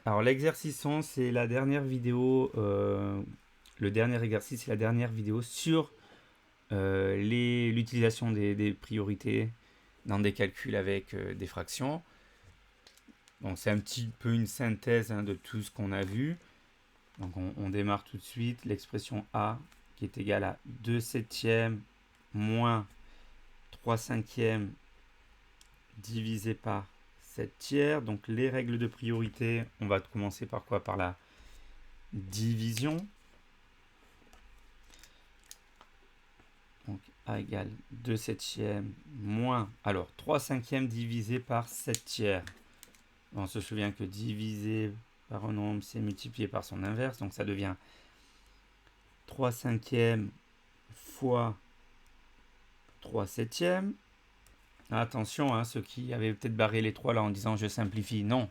Alors l'exercice 11, c'est la dernière vidéo, le dernier exercice, c'est la dernière vidéo sur l'utilisation des priorités dans des calculs avec des fractions. Donc c'est un petit peu une synthèse de tout ce qu'on a vu. Donc on démarre tout de suite. L'expression A qui est égale à 2 septièmes moins 3 cinquièmes divisé par 7 tiers. Donc les règles de priorité, on va commencer par quoi? Par la division. Donc A égale 2 septièmes moins, alors 3 cinquièmes divisé par 7 tiers. On se souvient que divisé par un nombre, c'est multiplié par son inverse. Donc ça devient 3 cinquièmes fois 3 septièmes. Attention, hein, ceux qui avaient peut-être barré les 3 là en disant je simplifie, non.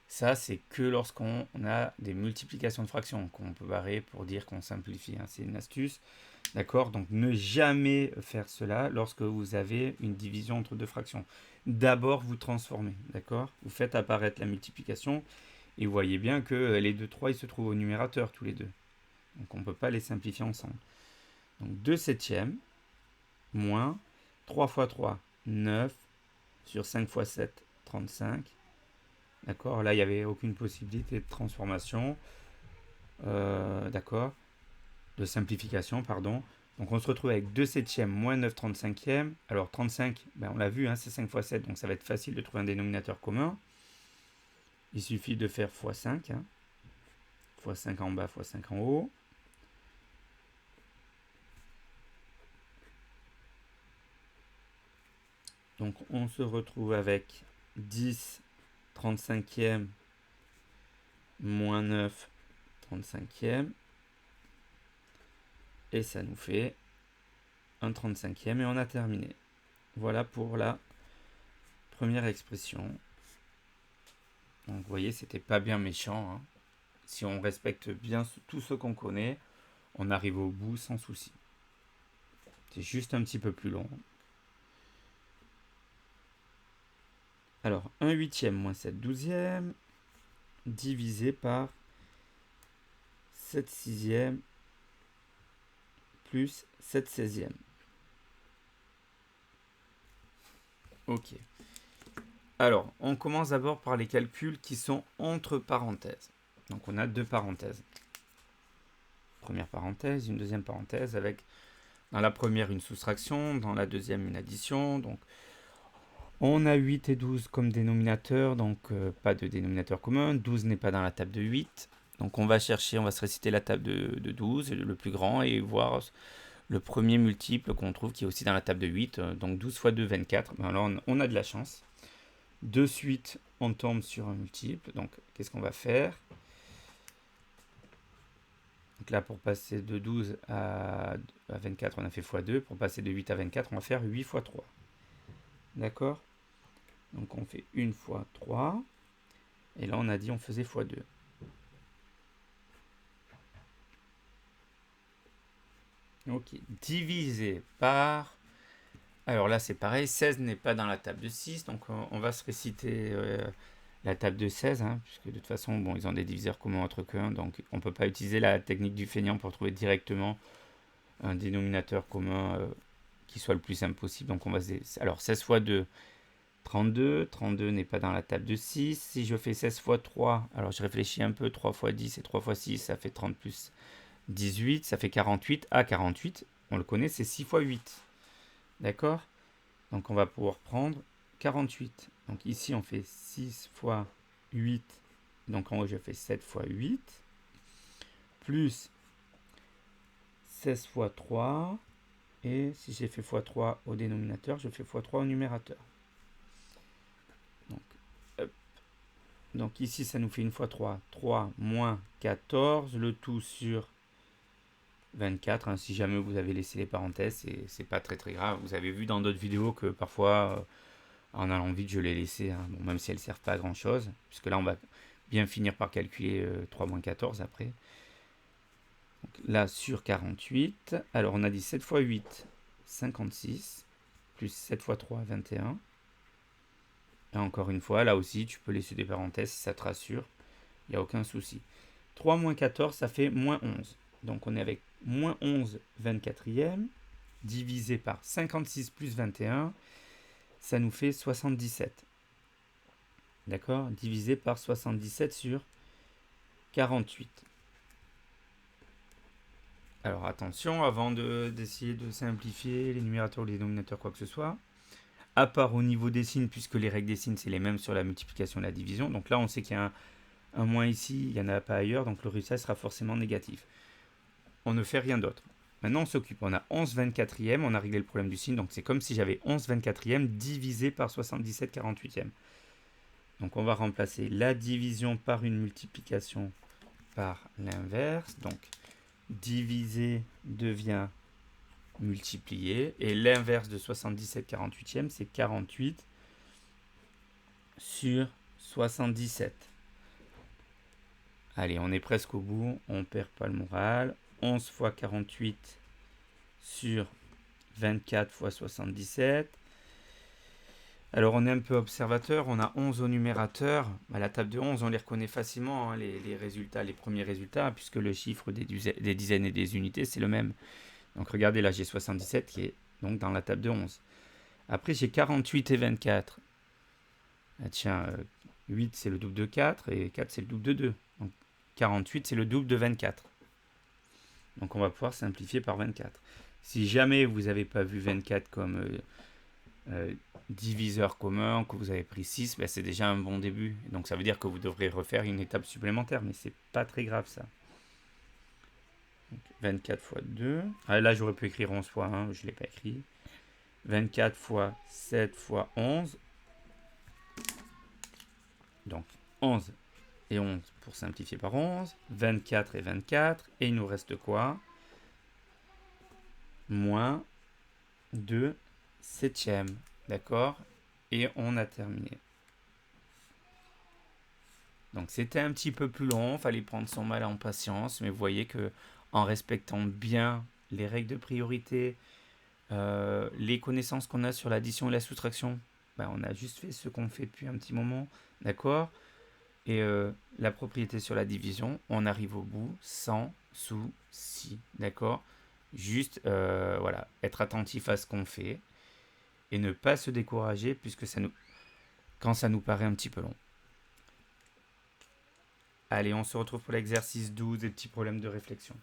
Ça, c'est que lorsqu'on a des multiplications de fractions qu'on peut barrer pour dire qu'on simplifie. Hein. C'est une astuce. D'accord? Donc, ne jamais faire cela lorsque vous avez une division entre deux fractions. D'abord, vous transformez. D'accord? Vous faites apparaître la multiplication et vous voyez bien que les 2, 3, ils se trouvent au numérateur tous les deux. Donc, on ne peut pas les simplifier ensemble. Donc, 2 septièmes moins 3 fois 3, 9 sur 5 fois 7, 35. D'accord? Là, il n'y avait aucune possibilité de transformation. D'accord? De simplification, pardon. Donc on se retrouve avec 2 septièmes moins 9 35e. Alors 35, ben on l'a vu, hein, c'est 5 fois 7, donc ça va être facile de trouver un dénominateur commun. Il suffit de faire x 5. Hein. x 5 en bas, x 5 en haut. Donc on se retrouve avec 10 35e moins 9 35e. Et ça nous fait un 35e et on a terminé. Voilà pour la première expression. Donc vous voyez, c'était pas bien méchant. Hein. Si on respecte bien tout ce qu'on connaît, on arrive au bout sans souci. C'est juste un petit peu plus long. Alors, 1 huitième moins 7 douzième divisé par 7 sixième plus 7 seizième. Ok. Alors, on commence d'abord par les calculs qui sont entre parenthèses. Donc, on a deux parenthèses. Première parenthèse, une deuxième parenthèse avec, dans la première, une soustraction, dans la deuxième, une addition. Donc, on a 8 et 12 comme dénominateur, donc pas de dénominateur commun. 12 n'est pas dans la table de 8. Donc on va chercher, on va se réciter la table de 12, le plus grand, et voir le premier multiple qu'on trouve qui est aussi dans la table de 8. Donc 12 fois 2, 24. Ben alors on a de la chance. De suite, on tombe sur un multiple. Donc qu'est-ce qu'on va faire? Donc là, pour passer de 12 à 24, on a fait x2. Pour passer de 8 à 24, on va faire 8 fois 3. D'accord? Donc on fait 1 fois 3. Et là, on a dit on faisait x2. Ok, divisé par... Alors là, c'est pareil, 16 n'est pas dans la table de 6, donc on va se réciter la table de 16, hein, puisque de toute façon, bon, ils ont des diviseurs communs entre qu'un, donc on ne peut pas utiliser la technique du feignant pour trouver directement un dénominateur commun qui soit le plus simple possible. Donc on va alors 16 fois 2, 32. 32 n'est pas dans la table de 6. Si je fais 16 fois 3, alors je réfléchis un peu, 3 fois 10 et 3 fois 6, ça fait 30 plus 18, ça fait 48. Ah, 48, on le connaît, c'est 6 fois 8. D'accord? Donc on va pouvoir prendre 48. Donc ici, on fait 6 fois 8. Donc en haut, je fais 7 fois 8. Plus 16 fois 3. Et si j'ai fait x3 au dénominateur, je fais x3 au numérateur. Donc, hop. Donc ici, ça nous fait 1 fois 3. 3 moins 14. Le tout sur 24. Hein. Si jamais vous avez laissé les parenthèses, c'est pas très très grave. Vous avez vu dans d'autres vidéos que parfois, en allant vite, je l'ai laissé. Hein. Bon, même si elles ne servent pas à grand chose. Puisque là, on va bien finir par calculer 3 moins 14 après. Donc, là, sur 48. Alors, on a dit 7 fois 8, 56. Plus 7 fois 3, 21. Et encore une fois, là aussi, tu peux laisser des parenthèses si ça te rassure. Il n'y a aucun souci. 3 moins 14, ça fait moins 11. Donc on est avec moins 11 24e, divisé par 56 plus 21, ça nous fait 77. D'accord? Divisé par 77 sur 48. Alors attention, avant d'essayer de simplifier les numérateurs ou les dénominateurs, quoi que ce soit, à part au niveau des signes, puisque les règles des signes, c'est les mêmes sur la multiplication et la division. Donc là, on sait qu'il y a un moins ici, il n'y en a pas ailleurs, donc le résultat sera forcément négatif. On ne fait rien d'autre. Maintenant, on s'occupe. On a 11 24e, on a réglé le problème du signe, donc c'est comme si j'avais 11 24e divisé par 77 48e. Donc on va remplacer la division par une multiplication par l'inverse. Donc divisé devient multiplié. Et l'inverse de 77 48e, c'est 48 sur 77. Allez, on est presque au bout. On ne perd pas le moral. 11 fois 48 sur 24 fois 77. Alors on est un peu observateur, on a 11 au numérateur. À la table de 11, on les reconnaît facilement, hein, les résultats, les premiers résultats, puisque le chiffre des dizaines et des unités, c'est le même. Donc regardez, là j'ai 77 qui est donc dans la table de 11. Après j'ai 48 et 24. Ah, tiens, 8 c'est le double de 4 et 4 c'est le double de 2. Donc 48 c'est le double de 24. Donc on va pouvoir simplifier par 24. Si jamais vous n'avez pas vu 24 comme diviseur commun, que vous avez pris 6, ben c'est déjà un bon début. Donc ça veut dire que vous devrez refaire une étape supplémentaire, mais c'est pas très grave ça. Donc 24 fois 2. Ah, là j'aurais pu écrire 11 fois 1, je ne l'ai pas écrit. 24 fois 7 fois 11. Donc 11 et 11 pour simplifier par 11. 24 et 24. Et il nous reste quoi? Moins 2 septièmes. D'accord? Et on a terminé. Donc c'était un petit peu plus long, fallait prendre son mal en patience, mais vous voyez que en respectant bien les règles de priorité, les connaissances qu'on a sur l'addition et la soustraction, ben, on a juste fait ce qu'on fait depuis un petit moment, d'accord? Et la propriété sur la division, on arrive au bout sans souci, d'accord? Juste, voilà, être attentif à ce qu'on fait et ne pas se décourager puisque quand ça nous paraît un petit peu long. Allez, on se retrouve pour l'exercice 12 et petits problèmes de réflexion.